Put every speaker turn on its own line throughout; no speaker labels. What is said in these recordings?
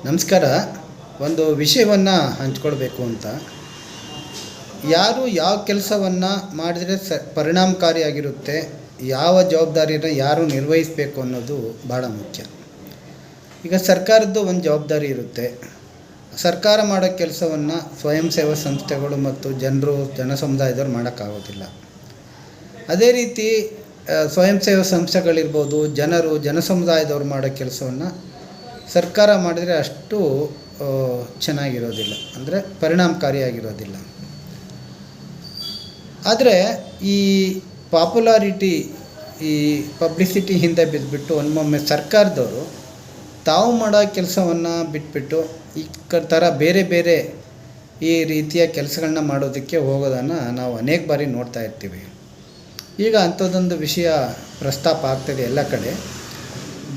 ನಮಸ್ಕಾರ. ಒಂದು ವಿಷಯವನ್ನು ಹಂಚ್ಕೊಳ್ಬೇಕು ಅಂತ. ಯಾರು ಯಾವ ಕೆಲಸವನ್ನು ಮಾಡಿದರೆ ಪರಿಣಾಮಕಾರಿಯಾಗಿರುತ್ತೆ, ಯಾವ ಜವಾಬ್ದಾರಿನ ಯಾರು ನಿರ್ವಹಿಸಬೇಕು ಅನ್ನೋದು ಭಾಳ ಮುಖ್ಯ. ಈಗ ಸರ್ಕಾರದ್ದು ಒಂದು ಜವಾಬ್ದಾರಿ ಇರುತ್ತೆ. ಸರ್ಕಾರ ಮಾಡೋ ಕೆಲಸವನ್ನು ಸ್ವಯಂ ಸೇವಾ ಸಂಸ್ಥೆಗಳು ಮತ್ತು ಜನ ಸಮುದಾಯದವ್ರು ಮಾಡೋಕ್ಕಾಗೋದಿಲ್ಲ. ಅದೇ ರೀತಿ ಸ್ವಯಂ ಸೇವಾ ಸಂಸ್ಥೆಗಳಿರ್ಬೋದು, ಜನ ಸಮುದಾಯದವ್ರು ಮಾಡೋ ಕೆಲಸವನ್ನು ಸರ್ಕಾರ ಮಾಡಿದರೆ ಅಷ್ಟು ಚೆನ್ನಾಗಿರೋದಿಲ್ಲ, ಅಂದರೆ ಪರಿಣಾಮಕಾರಿಯಾಗಿರೋದಿಲ್ಲ. ಆದರೆ ಈ ಪಾಪ್ಯುಲಾರಿಟಿ, ಈ ಪಬ್ಲಿಸಿಟಿ ಹಿಂದೆ ಬಿದ್ದುಬಿಟ್ಟು ಒಮ್ಮೊಮ್ಮೆ ಸರ್ಕಾರದವರು ತಾವು ಮಾಡೋ ಕೆಲಸವನ್ನು ಬಿಟ್ಬಿಟ್ಟು ಈ ಥರ ಬೇರೆ ಬೇರೆ ಈ ರೀತಿಯ ಕೆಲಸಗಳನ್ನ ಮಾಡೋದಕ್ಕೆ ಹೋಗೋದನ್ನು ನಾವು ಅನೇಕ ಬಾರಿ ನೋಡ್ತಾ ಇರ್ತೀವಿ. ಈಗ ಅಂಥದ್ದೊಂದು ವಿಷಯ ಪ್ರಸ್ತಾಪ ಆಗ್ತದೆ ಎಲ್ಲ ಕಡೆ.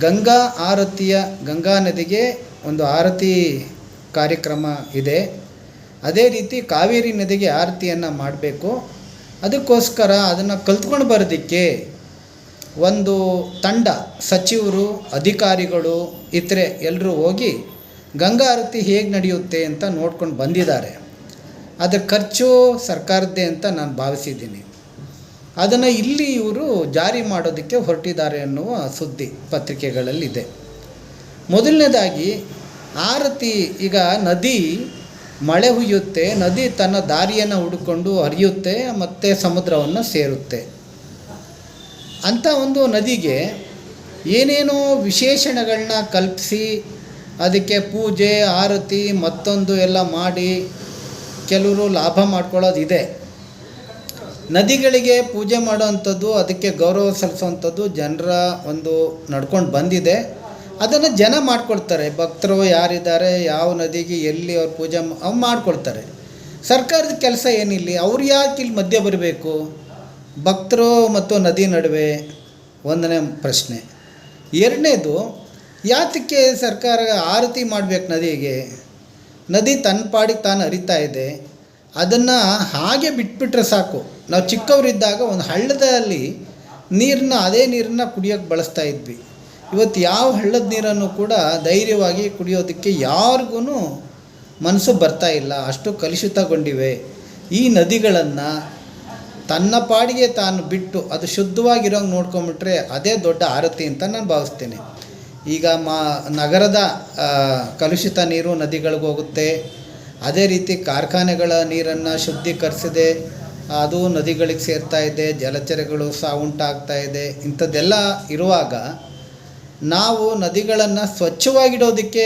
ಗಂಗಾ ನದಿಗೆ ಒಂದು ಆರತಿ ಕಾರ್ಯಕ್ರಮ ಇದೆ. ಅದೇ ರೀತಿ ಕಾವೇರಿ ನದಿಗೆ ಆರತಿಯನ್ನು ಮಾಡಬೇಕು. ಅದಕ್ಕೋಸ್ಕರ ಅದನ್ನು ಕಲ್ತ್ಕೊಂಡು ಬರೋದಕ್ಕೆ ಒಂದು ತಂಡ, ಸಚಿವರು, ಅಧಿಕಾರಿಗಳು, ಇತರೆ ಎಲ್ಲರೂ ಹೋಗಿ ಗಂಗಾ ಆರತಿ ಹೇಗೆ ನಡೆಯುತ್ತೆ ಅಂತ ನೋಡ್ಕೊಂಡು ಬಂದಿದ್ದಾರೆ. ಅದರ ಖರ್ಚು ಸರ್ಕಾರದ್ದೇ ಅಂತ ನಾನು ಭಾವಿಸಿದ್ದೀನಿ. ಅದನ್ನು ಇಲ್ಲಿ ಇವರು ಜಾರಿ ಮಾಡೋದಕ್ಕೆ ಹೊರಟಿದ್ದಾರೆ ಅನ್ನುವ ಸುದ್ದಿ ಪತ್ರಿಕೆಗಳಲ್ಲಿದೆ. ಮೊದಲನೇದಾಗಿ ಆರತಿ, ಈಗ ನದಿ ಮಳೆ ಹುಯ್ಯುತ್ತೆ, ನದಿ ತನ್ನ ದಾರಿಯನ್ನು ಹುಡುಕೊಂಡು ಹರಿಯುತ್ತೆ ಮತ್ತು ಸಮುದ್ರವನ್ನು ಸೇರುತ್ತೆ. ಅಂಥ ಒಂದು ನದಿಗೆ ಏನೇನೋ ವಿಶೇಷಣಗಳನ್ನ ಕಲ್ಪಿಸಿ ಅದಕ್ಕೆ ಪೂಜೆ, ಆರತಿ ಮತ್ತೊಂದು ಎಲ್ಲ ಮಾಡಿ ಕೆಲವರು ಲಾಭ ಮಾಡ್ಕೊಳ್ಳೋದಿದೆ. ನದಿಗಳಿಗೆ ಪೂಜೆ ಮಾಡೋವಂಥದ್ದು, ಅದಕ್ಕೆ ಗೌರವ ಸಲ್ಲಿಸುವಂಥದ್ದು ಜನರ ಒಂದು ನಡ್ಕೊಂಡು ಬಂದಿದೆ. ಅದನ್ನು ಜನ ಮಾಡ್ಕೊಳ್ತಾರೆ. ಭಕ್ತರು ಯಾರಿದ್ದಾರೆ, ಯಾವ ನದಿಗೆ ಎಲ್ಲಿ ಅವ್ರು ಪೂಜೆ ಅವ್ರು ಮಾಡ್ಕೊಳ್ತಾರೆ. ಸರ್ಕಾರದ ಕೆಲಸ ಏನಿಲ್ಲ, ಅವ್ರು ಯಾಕೆ ಇಲ್ಲಿ ಮಧ್ಯೆ ಬರಬೇಕು ಭಕ್ತರು ಮತ್ತು ನದಿ ನಡುವೆ? ಒಂದನೇ ಪ್ರಶ್ನೆ. ಎರಡನೇದು, ಯಾತಕ್ಕೆ ಸರ್ಕಾರ ಆರತಿ ಮಾಡಬೇಕು ನದಿಗೆ? ನದಿ ತನ್ನ ಪಾಡಿಗೆ ತಾನು ಹರಿತಾ ಇದೆ, ಅದನ್ನು ಹಾಗೆ ಬಿಟ್ಬಿಟ್ರೆ ಸಾಕು. ನಾವು ಚಿಕ್ಕವರಿದ್ದಾಗ ಒಂದು ಹಳ್ಳದಲ್ಲಿ ಅದೇ ನೀರನ್ನು ಕುಡಿಯೋಕ್ಕೆ ಬಳಸ್ತಾ ಇದ್ವಿ. ಇವತ್ತು ಯಾವ ಹಳ್ಳದ ನೀರನ್ನು ಕೂಡ ಧೈರ್ಯವಾಗಿ ಕುಡಿಯೋದಕ್ಕೆ ಯಾರಿಗೂ ಮನಸ್ಸು ಬರ್ತಾ ಇಲ್ಲ, ಅಷ್ಟು ಕಲುಷಿತಗೊಂಡಿವೆ. ಈ ನದಿಗಳನ್ನು ತನ್ನ ಪಾಡಿಗೆ ತಾನು ಬಿಟ್ಟು ಅದು ಶುದ್ಧವಾಗಿರೋಂಗೆ ನೋಡ್ಕೊಂಬಿಟ್ರೆ ಅದೇ ದೊಡ್ಡ ಆರತಿ ಅಂತ ನಾನು ಭಾವಿಸ್ತೇನೆ. ಈಗ ನಗರದ ಕಲುಷಿತ ನೀರು ನದಿಗಳಿಗೆ ಹೋಗುತ್ತೆ. ಅದೇ ರೀತಿ ಕಾರ್ಖಾನೆಗಳ ನೀರನ್ನು ಶುದ್ಧೀಕರಿಸದೆ ಅದು ನದಿಗಳಿಗೆ ಸೇರ್ತಾ ಇದೆ, ಜಲಚರಗಳು ಉಂಟಾಗ್ತಾ ಇದೆ. ಇಂಥದ್ದೆಲ್ಲ ಇರುವಾಗ ನಾವು ನದಿಗಳನ್ನು ಸ್ವಚ್ಛವಾಗಿಡೋದಕ್ಕೆ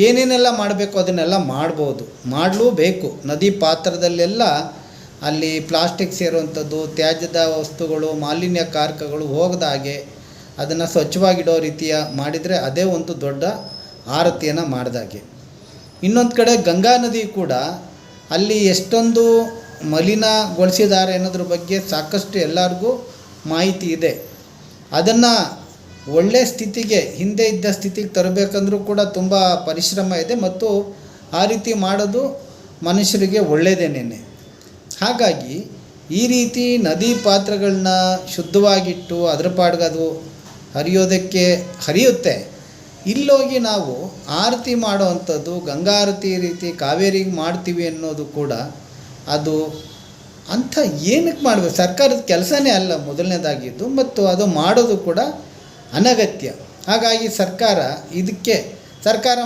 ಏನೇನೆಲ್ಲ ಮಾಡಬೇಕು ಅದನ್ನೆಲ್ಲ ಮಾಡಲೂಬೇಕು. ನದಿ ಪಾತ್ರದಲ್ಲೆಲ್ಲ ಅಲ್ಲಿ ಪ್ಲಾಸ್ಟಿಕ್ ಸೇರುವಂಥದ್ದು, ತ್ಯಾಜ್ಯದ ವಸ್ತುಗಳು, ಮಾಲಿನ್ಯಕಾರಕಗಳು ಹೋಗದಾಗೆ ಅದನ್ನು ಸ್ವಚ್ಛವಾಗಿಡೋ ರೀತಿಯ ಮಾಡಿದರೆ ಅದೇ ಒಂದು ದೊಡ್ಡ ಆರತಿಯನ್ನು ಮಾಡಿದಾಗೆ. ಇನ್ನೊಂದು ಕಡೆ ಗಂಗಾ ನದಿ ಕೂಡ ಅಲ್ಲಿ ಎಷ್ಟೊಂದು ಮಲಿನಗೊಳಿಸಿದ್ದಾರೆ ಅನ್ನೋದ್ರ ಬಗ್ಗೆ ಸಾಕಷ್ಟು ಎಲ್ಲರಿಗೂ ಮಾಹಿತಿ ಇದೆ. ಅದನ್ನು ಒಳ್ಳೆಯ ಸ್ಥಿತಿಗೆ, ಹಿಂದೆ ಇದ್ದ ಸ್ಥಿತಿಗೆ ತರಬೇಕಂದ್ರೂ ಕೂಡ ತುಂಬ ಪರಿಶ್ರಮ ಇದೆ ಮತ್ತು ಆ ರೀತಿ ಮಾಡೋದು ಮನುಷ್ಯರಿಗೆ ಒಳ್ಳೆಯದೇನೇನೆ. ಹಾಗಾಗಿ ಈ ರೀತಿ ನದಿ ಪಾತ್ರಗಳನ್ನ ಶುದ್ಧವಾಗಿಟ್ಟು ಅದರ ಪಾಡ್ಗೆ ಅದು ಹರಿಯುತ್ತೆ. ಇಲ್ಲೋಗಿ ನಾವು ಆರತಿ ಮಾಡೋ ಅಂಥದ್ದು, ಗಂಗಾ ಆರತಿ ರೀತಿ ಕಾವೇರಿಗೆ ಮಾಡ್ತೀವಿ ಅನ್ನೋದು ಕೂಡ ಅದು ಅಂಥ ಏನಕ್ಕೆ ಮಾಡಬೇಕು? ಸರ್ಕಾರದ ಕೆಲಸನೇ ಅಲ್ಲ ಮೊದಲನೇದಾಗಿದ್ದು, ಮತ್ತು ಅದು ಮಾಡೋದು ಕೂಡ ಅನಗತ್ಯ. ಹಾಗಾಗಿ ಸರ್ಕಾರ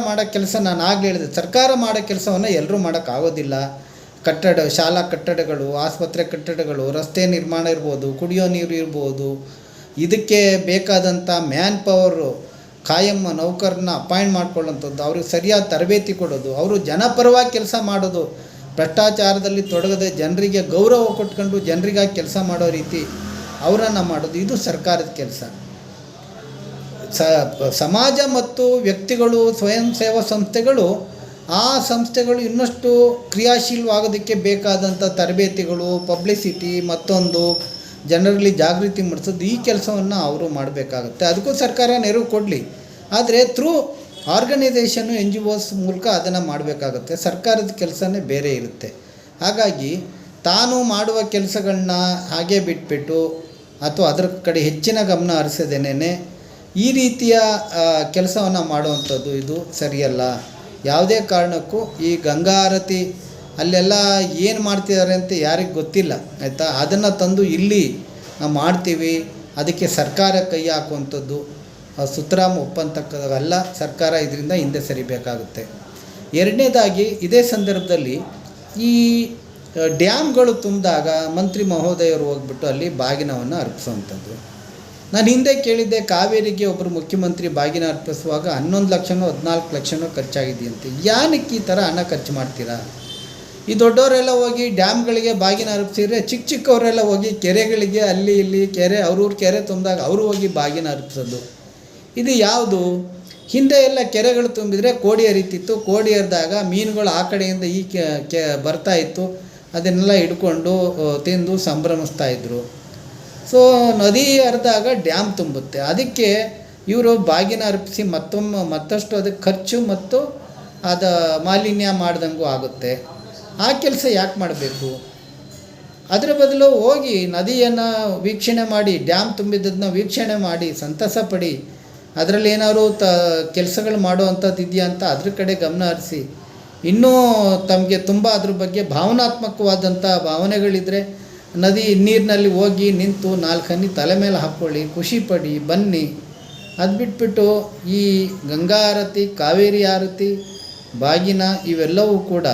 ಮಾಡೋ ಕೆಲಸ, ನಾನು ಆಗಲೇ ಹೇಳಿದೆ, ಸರ್ಕಾರ ಮಾಡೋ ಕೆಲಸವನ್ನು ಎಲ್ಲರೂ ಮಾಡೋಕ್ಕಾಗೋದಿಲ್ಲ. ಶಾಲಾ ಕಟ್ಟಡಗಳು, ಆಸ್ಪತ್ರೆ ಕಟ್ಟಡಗಳು, ರಸ್ತೆ ನಿರ್ಮಾಣ ಇರ್ಬೋದು, ಕುಡಿಯೋ ನೀರು ಇರ್ಬೋದು, ಇದಕ್ಕೆ ಬೇಕಾದಂಥ ಮ್ಯಾನ್ ಪವರು, ಕಾಯಂ ನೌಕರನ್ನ ಅಪಾಯಿಂಟ್ ಮಾಡ್ಕೊಳ್ಳೋಂಥದ್ದು, ಅವ್ರಿಗೆ ಸರಿಯಾದ ತರಬೇತಿ ಕೊಡೋದು, ಅವರು ಜನಪರವಾಗಿ ಕೆಲಸ ಮಾಡೋದು, ಭ್ರಷ್ಟಾಚಾರದಲ್ಲಿ ತೊಡಗದೆ ಜನರಿಗೆ ಗೌರವ ಕೊಟ್ಕೊಂಡು ಜನರಿಗಾಗಿ ಕೆಲಸ ಮಾಡೋ ರೀತಿ ಅವರನ್ನು ಮಾಡೋದು, ಇದು ಸರ್ಕಾರದ ಕೆಲಸ. ಸಮಾಜ ಮತ್ತು ವ್ಯಕ್ತಿಗಳು, ಸ್ವಯಂ ಸೇವಾ ಸಂಸ್ಥೆಗಳು ಇನ್ನಷ್ಟು ಕ್ರಿಯಾಶೀಲವಾಗೋದಕ್ಕೆ ಬೇಕಾದಂಥ ತರಬೇತಿಗಳು, ಪಬ್ಲಿಸಿಟಿ, ಮತ್ತೊಂದು ಜನರಲ್ಲಿ ಜಾಗೃತಿ ಮೂಡಿಸೋದು, ಈ ಕೆಲಸವನ್ನು ಅವರು ಮಾಡಬೇಕಾಗುತ್ತೆ. ಅದಕ್ಕೂ ಸರ್ಕಾರ ನೆರವು ಕೊಡಲಿ, ಆದರೆ ಥ್ರೂ ಆರ್ಗನೈಸೇಷನ್ನು NGOs ಮೂಲಕ ಅದನ್ನು ಮಾಡಬೇಕಾಗುತ್ತೆ. ಸರ್ಕಾರದ ಕೆಲಸನೇ ಬೇರೆ ಇರುತ್ತೆ. ಹಾಗಾಗಿ ತಾನು ಮಾಡುವ ಕೆಲಸಗಳನ್ನ ಹಾಗೆ ಬಿಟ್ಬಿಟ್ಟು ಅಥವಾ ಅದರ ಕಡೆ ಹೆಚ್ಚಿನ ಗಮನ ಹರಿಸದೇನೆ ಈ ರೀತಿಯ ಕೆಲಸವನ್ನು ಮಾಡುವಂಥದ್ದು ಇದು ಸರಿಯಲ್ಲ. ಯಾವುದೇ ಕಾರಣಕ್ಕೂ ಈ ಗಂಗಾ ಆರತಿ ಅಲ್ಲೆಲ್ಲ ಏನು ಮಾಡ್ತಿದ್ದಾರೆ ಅಂತ ಯಾರಿಗೆ ಗೊತ್ತಿಲ್ಲ, ಆಯಿತಾ. ಅದನ್ನು ತಂದು ಇಲ್ಲಿ ನಾವು ಮಾಡ್ತೀವಿ, ಅದಕ್ಕೆ ಸರ್ಕಾರ ಕೈ ಹಾಕುವಂಥದ್ದು ಸುತರಾಮ್ ಒಪ್ಪಂತಕ್ಕಲ್ಲ. ಸರ್ಕಾರ ಇದರಿಂದ ಹಿಂದೆ ಸರಿಬೇಕಾಗುತ್ತೆ. ಎರಡನೇದಾಗಿ ಇದೇ ಸಂದರ್ಭದಲ್ಲಿ ಈ ಡ್ಯಾಮ್ಗಳು ತುಂಬಿದಾಗ ಮಂತ್ರಿ ಮಹೋದಯರು ಹೋಗ್ಬಿಟ್ಟು ಅಲ್ಲಿ ಬಾಗಿನವನ್ನು ಅರ್ಪಿಸುವಂಥದ್ದು. ನಾನು ಹಿಂದೆ ಕೇಳಿದ್ದೆ, ಕಾವೇರಿಗೆ ಒಬ್ಬರು ಮುಖ್ಯಮಂತ್ರಿ ಬಾಗಿನ ಅರ್ಪಿಸುವಾಗ 11 ಲಕ್ಷನೋ 14 ಲಕ್ಷನೋ ಖರ್ಚಾಗಿದೆಯಂತೆ. ಏನಕ್ಕೆ ಈ ಥರ ಹಣ ಖರ್ಚು ಮಾಡ್ತೀರಾ? ಈ ದೊಡ್ಡವರೆಲ್ಲ ಹೋಗಿ ಡ್ಯಾಮ್ಗಳಿಗೆ ಬಾಗಿನ ಅರ್ಪಿಸಿದ್ರೆ ಚಿಕ್ಕವರೆಲ್ಲ ಹೋಗಿ ಕೆರೆಗಳಿಗೆ ಅಲ್ಲಿ ಇಲ್ಲಿ ಕೆರೆ ಅವ್ರವ್ರ ಕೆರೆ ತುಂಬಿದಾಗ ಅವರು ಹೋಗಿ ಬಾಗಿನ ಅರ್ಪಿಸೋದು. ಇದು ಯಾವುದು? ಹಿಂದೆ ಎಲ್ಲ ಕೆರೆಗಳು ತುಂಬಿದರೆ ಕೋಡಿ ಹರಿತಿತ್ತು. ಕೋಡಿ ಹರಿದಾಗ ಮೀನುಗಳು ಆ ಕಡೆಯಿಂದ ಈ ಬರ್ತಾಯಿತ್ತು. ಅದನ್ನೆಲ್ಲ ಹಿಡ್ಕೊಂಡು ತಿಂದು ಸಂಭ್ರಮಿಸ್ತಾಯಿದ್ರು. ಸೊ ನದಿ ಹರಿದಾಗ ಡ್ಯಾಮ್ ತುಂಬುತ್ತೆ. ಅದಕ್ಕೆ ಇವರು ಬಾಗಿನ ಅರ್ಪಿಸಿ ಮತ್ತಷ್ಟು ಅದಕ್ಕೆ ಖರ್ಚು ಮತ್ತು ಅದು ಮಾಲಿನ್ಯ ಮಾಡ್ದಂಗೂ ಆಗುತ್ತೆ. ಆ ಕೆಲಸ ಯಾಕೆ ಮಾಡಬೇಕು? ಅದರ ಬದಲು ಹೋಗಿ ನದಿಯನ್ನು ವೀಕ್ಷಣೆ ಮಾಡಿ, ಡ್ಯಾಮ್ ತುಂಬಿದ್ದದನ್ನ ವೀಕ್ಷಣೆ ಮಾಡಿ ಸಂತಸ ಪಡಿ. ಅದರಲ್ಲಿ ಏನಾದ್ರು ಕೆಲಸಗಳು ಮಾಡುವಂಥದ್ದು ಇದೆಯಾ ಅಂತ ಅದ್ರ ಕಡೆ ಗಮನ ಹರಿಸಿ. ಇನ್ನೂ ತಮಗೆ ತುಂಬ ಅದ್ರ ಬಗ್ಗೆ ಭಾವನಾತ್ಮಕವಾದಂಥ ಭಾವನೆಗಳಿದ್ದರೆ ನದಿ ನೀರಿನಲ್ಲಿ ಹೋಗಿ ನಿಂತು 4 ಹನಿ ತಲೆ ಮೇಲೆ ಹಾಕ್ಕೊಳ್ಳಿ, ಖುಷಿ ಪಡಿ, ಬನ್ನಿ. ಅದು ಬಿಟ್ಬಿಟ್ಟು ಈ ಗಂಗಾ ಆರತಿ, ಕಾವೇರಿ ಆರತಿ, ಬಾಗಿನ ಇವೆಲ್ಲವೂ ಕೂಡ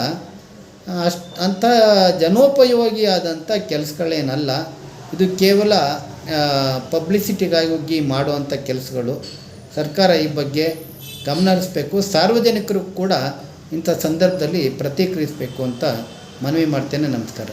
ಅಂಥ ಜನೋಪಯೋಗಿಯಾದಂಥ ಕೆಲಸಗಳೇನಲ್ಲ. ಇದು ಕೇವಲ ಪಬ್ಲಿಸಿಟಿಗಾಗಿ ಮಾಡುವಂಥ ಕೆಲಸಗಳು. ಸರ್ಕಾರ ಈ ಬಗ್ಗೆ ಗಮನ ಹರಿಸಬೇಕು. ಸಾರ್ವಜನಿಕರು ಕೂಡ ಇಂಥ ಸಂದರ್ಭದಲ್ಲಿ ಪ್ರತಿಕ್ರಿಯಿಸಬೇಕು ಅಂತ ಮನವಿ ಮಾಡ್ತೇನೆ. ನಮಸ್ಕಾರ.